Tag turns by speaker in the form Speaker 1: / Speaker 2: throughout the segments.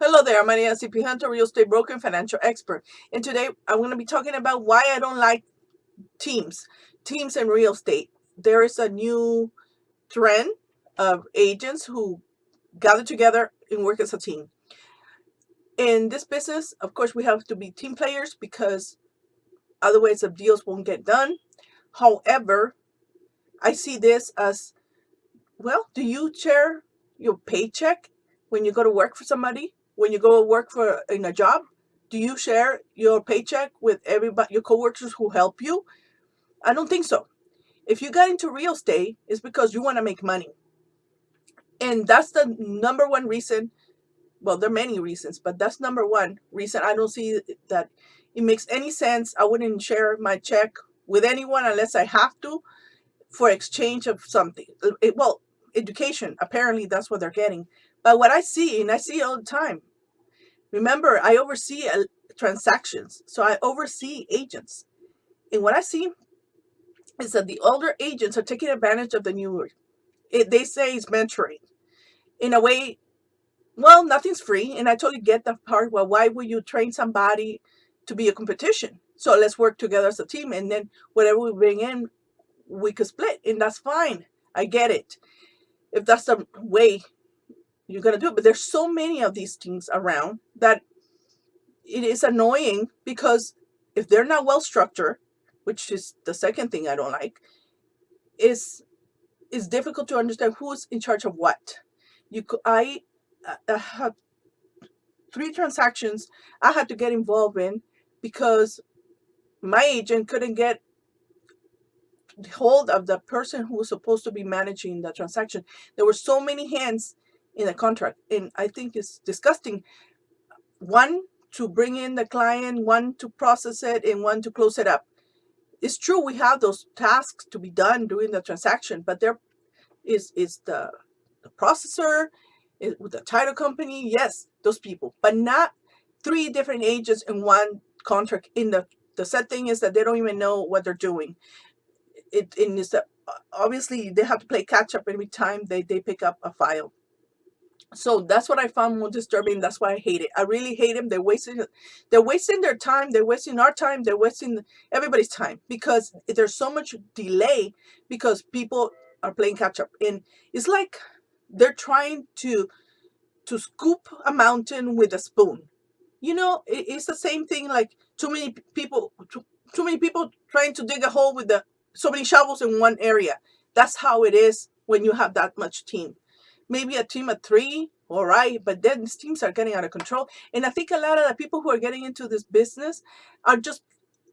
Speaker 1: Hello there, my name is Ariana Hunter, real estate broker and financial expert. And today I'm going to be talking about why I don't like teams. Teams in real estate. There is a new trend of agents who gather together and work as a team. In this business, of course, we have to be team players because otherwise the deals won't get done. However, I see this as, well, do you share your paycheck when you go to work for somebody? When you go work for in a job, do you share your paycheck with everybody, your coworkers who help you? I don't think so. If you got into real estate, it's because you want to make money, and that's the number one reason. Well, there are many reasons, but that's number one reason I don't see that it makes any sense. I wouldn't share my check with anyone unless I have to for exchange of something. Well, education, apparently that's what they're getting. But what I see, and I see it all the time, remember, I oversee transactions, so I oversee agents. And what I see is that the older agents are taking advantage of the newer. They say it's mentoring. In a way, well, nothing's free, and I totally get that part. Well, why would you train somebody to be a competition? So let's work together as a team, and then whatever we bring in, we could split, and that's fine. I get it. If that's the way you're gonna do it, but there's so many of these things around that it is annoying because if they're not well structured, which is the second thing I don't like, is it's difficult to understand who's in charge of what. I had 3 transactions I had to get involved in because my agent couldn't get hold of the person who was supposed to be managing the transaction. There were so many hands in the contract, and I think it's disgusting. One to bring in the client, one to process it, and one to close it up. It's true we have those tasks to be done during the transaction, but there is the processor, with the title company, yes, those people, but not 3 different agents in one contract. In the sad thing is that they don't even know what they're doing. It is that obviously they have to play catch up every time they pick up a file. So that's what I found more disturbing. That's why I hate it. I really hate them. They're wasting their time. They're wasting our time. They're wasting everybody's time because there's so much delay because people are playing catch up. And it's like they're trying to scoop a mountain with a spoon. It's the same thing like too many people trying to dig a hole with the so many shovels in one area. That's how it is when you have that much team. Maybe a team of 3, all right, but then these teams are getting out of control. And I think a lot of the people who are getting into this business are just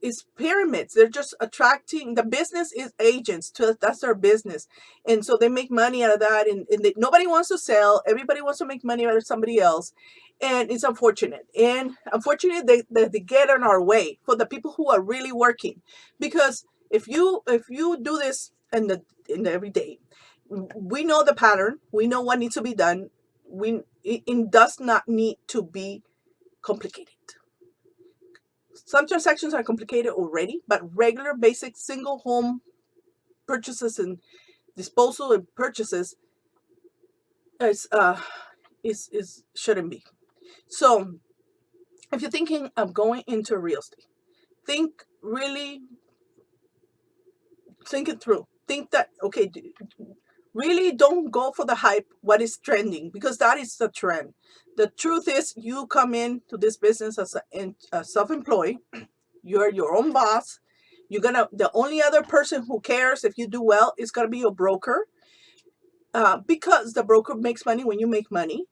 Speaker 1: is pyramids. They're just attracting. The business is agents. That's their business, and so they make money out of that. And nobody wants to sell. Everybody wants to make money out of somebody else, and it's unfortunate. And unfortunate they get in our way for the people who are really working, because if you do this in the every day, we know the pattern. We know what needs to be done. It does not need to be complicated. Some transactions are complicated already, but regular basic single home purchases and disposal and purchases is shouldn't be. So if you're thinking of going into real estate, think really, think it through. Think that, okay, really don't go for the hype, what is trending, because that is the trend. The truth is, you come into this business as a self-employed. You're your own boss. The only other person who cares if you do well is gonna be your broker, because the broker makes money when you make money.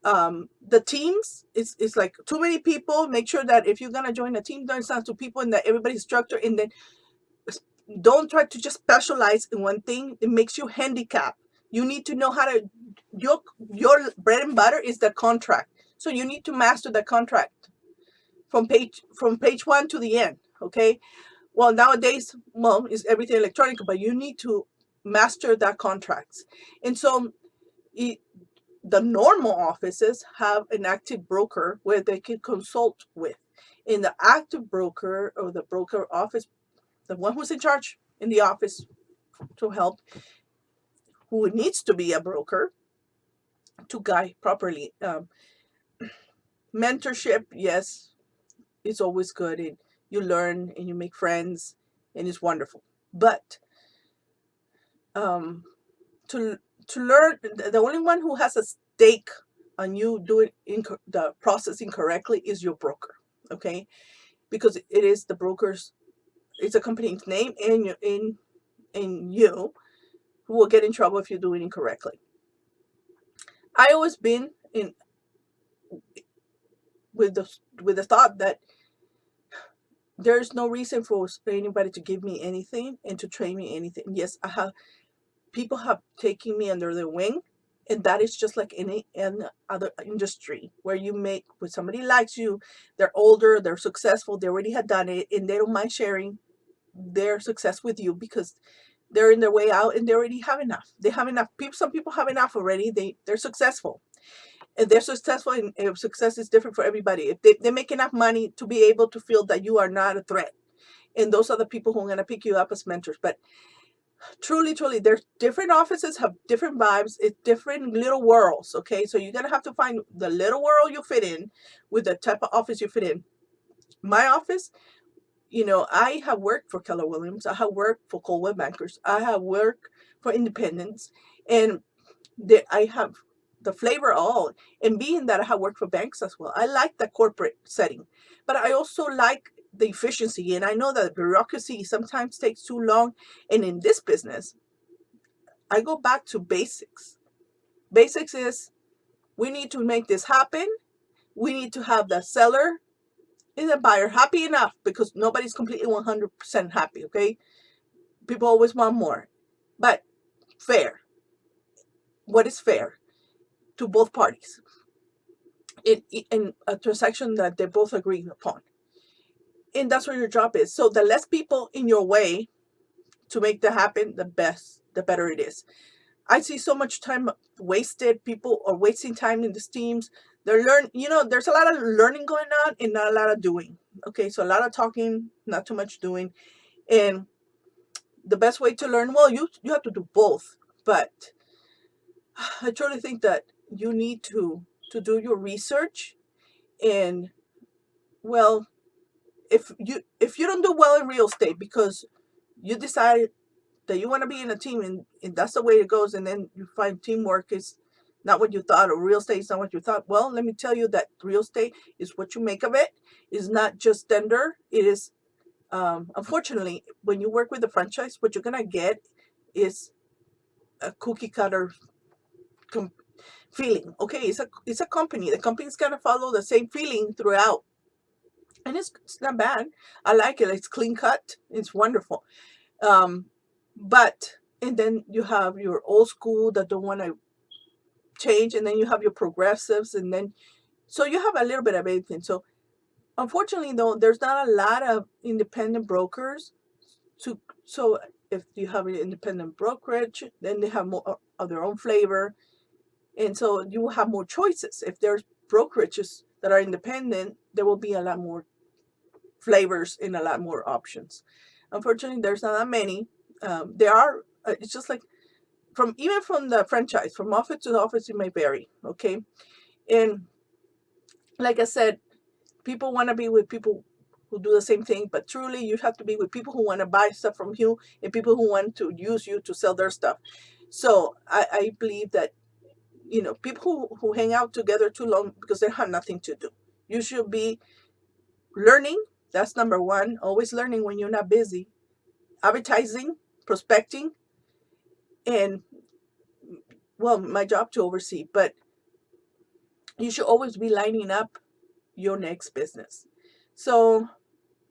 Speaker 1: The teams, it's like too many people. Make sure that if you're gonna join a team, don't sound to people and that everybody's structured, and then don't try to just specialize in one thing. It makes you handicapped. You need to know how to your bread and butter is the contract. So you need to master the contract from page 1 to the end. Okay. Well, nowadays, well, is everything electronic, but you need to master that contracts. And so it, the normal offices have an active broker where they can consult with. In the active broker or the broker office, the one who's in charge in the office to help, who needs to be a broker to guide properly. Mentorship, yes, it's always good. You learn and you make friends, and it's wonderful. But um, to learn, the only one who has a stake on you doing the process incorrectly is your broker. Okay, because it is the broker's, it's a company's name, and you who will get in trouble if you do it incorrectly. I always been in with the thought that there's no reason for anybody to give me anything and to train me anything. Yes, I have people have taken me under their wing, and that is just like any other industry where you make when somebody likes you, they're older, they're successful, they already had done it, and they don't mind sharing their success with you because they're in their way out and they already have enough. They have enough. People, some people have enough already. They're successful, and they're successful. And success is different for everybody. If they make enough money to be able to feel that you are not a threat, and those are the people who are going to pick you up as mentors. But truly, truly, there's different offices have different vibes. It's different little worlds. Okay, so you're gonna have to find the little world you fit in with the type of office you fit in. My office, I have worked for Keller Williams. I have worked for Coldwell Bankers. I have worked for independents, and I have the flavor of all. And being that I have worked for banks as well, I like the corporate setting, but I also like the efficiency. And I know that bureaucracy sometimes takes too long. And in this business, I go back to basics. Basics is we need to make this happen. We need to have the seller and the buyer happy enough because nobody's completely 100% happy. Okay, people always want more, but fair. What is fair to both parties in a transaction that they both agree upon? And that's what your job is. So the less people in your way to make that happen, the better it is. I see so much time wasted. People are wasting time in these teams. There's a lot of learning going on and not a lot of doing. Okay, so a lot of talking, not too much doing. And the best way to learn, well, you have to do both. But I truly think that you need to do your research. And well, if you don't do well in real estate because you decide that you want to be in a team, and that's the way it goes, and then you find teamwork is not what you thought, or real estate is not what you thought, well, let me tell you that real estate is what you make of it. Is not just standard. It is, unfortunately, when you work with a franchise, what you're gonna get is a cookie cutter com- feeling. Okay, it's a company. The company's gonna follow the same feeling throughout, and it's not bad. I like it. It's clean cut. It's wonderful. Um, but and then you have your old school that don't want to change, and then you have your progressives, and then so you have a little bit of everything. So unfortunately, though, there's not a lot of independent brokers. To so if you have an independent brokerage, then they have more of their own flavor, and so you will have more choices. If there's brokerages that are independent, there will be a lot more flavors and a lot more options. Unfortunately, there's not that many. There are. It's just like even from the franchise, from office to office, it may vary. Okay, and like I said, people want to be with people who do the same thing, but truly, you have to be with people who want to buy stuff from you and people who want to use you to sell their stuff. So I believe that people who hang out together too long because they have nothing to do. You should be learning. That's number one. Always learning when you're not busy. Advertising, prospecting, and well, my job to oversee, but you should always be lining up your next business. So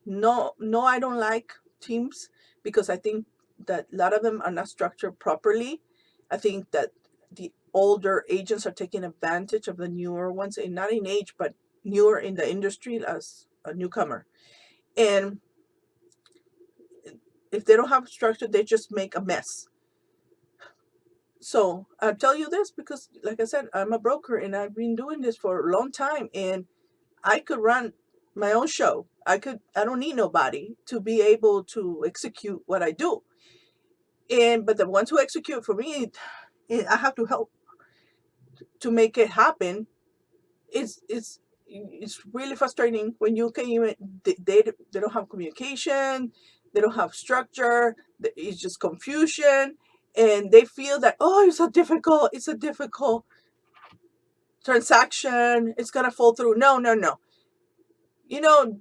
Speaker 1: no, no, I don't like teams because I think that a lot of them are not structured properly. I think that the older agents are taking advantage of the newer ones, and not in age, but newer in the industry as a newcomer. And if they don't have structure, they just make a mess. So I tell you this because, like I said, I'm a broker and I've been doing this for a long time, and I could run my own show. I don't need nobody to be able to execute what I do. But the ones who execute for me, I have to help to make it happen. it's really frustrating when you can even they don't have communication, they don't have structure, it's just confusion, and they feel that, oh, it's a difficult transaction, it's gonna fall through. No, no, no. You know,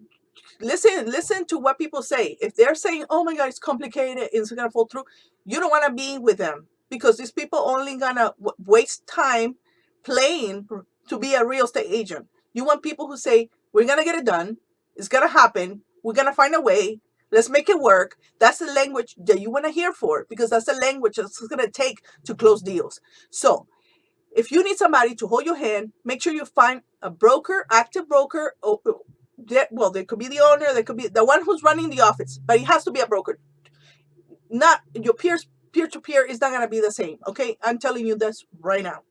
Speaker 1: listen to what people say. If they're saying, oh my god, it's complicated, it's gonna fall through, you don't want to be with them, because these people only gonna waste time playing to be a real estate agent. You want people who say, we're gonna get it done, it's gonna happen, we're gonna find a way, let's make it work. That's the language that you want to hear for, because that's the language that's gonna take to close deals. So if you need somebody to hold your hand, make sure you find a broker, active broker. Well, they could be the owner, they could be the one who's running the office, but it has to be a broker. Not your peers. Peer to peer is not gonna be the same. Okay, I'm telling you this right now.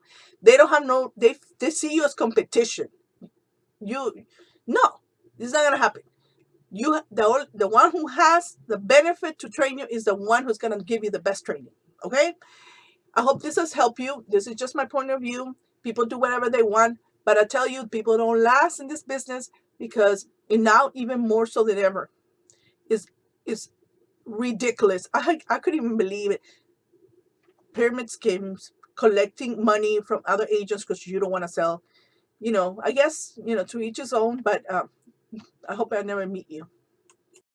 Speaker 1: They don't have no. They see you as competition. You, no, it's not gonna happen. You the one who has the benefit to train you is the one who's gonna give you the best training. Okay. I hope this has helped you. This is just my point of view. People do whatever they want, but I tell you, people don't last in this business because, and now even more so than ever, is ridiculous. I couldn't even believe it. Pyramid schemes, collecting money from other agents because you don't want to sell. I guess to each his own. But I hope I never meet you.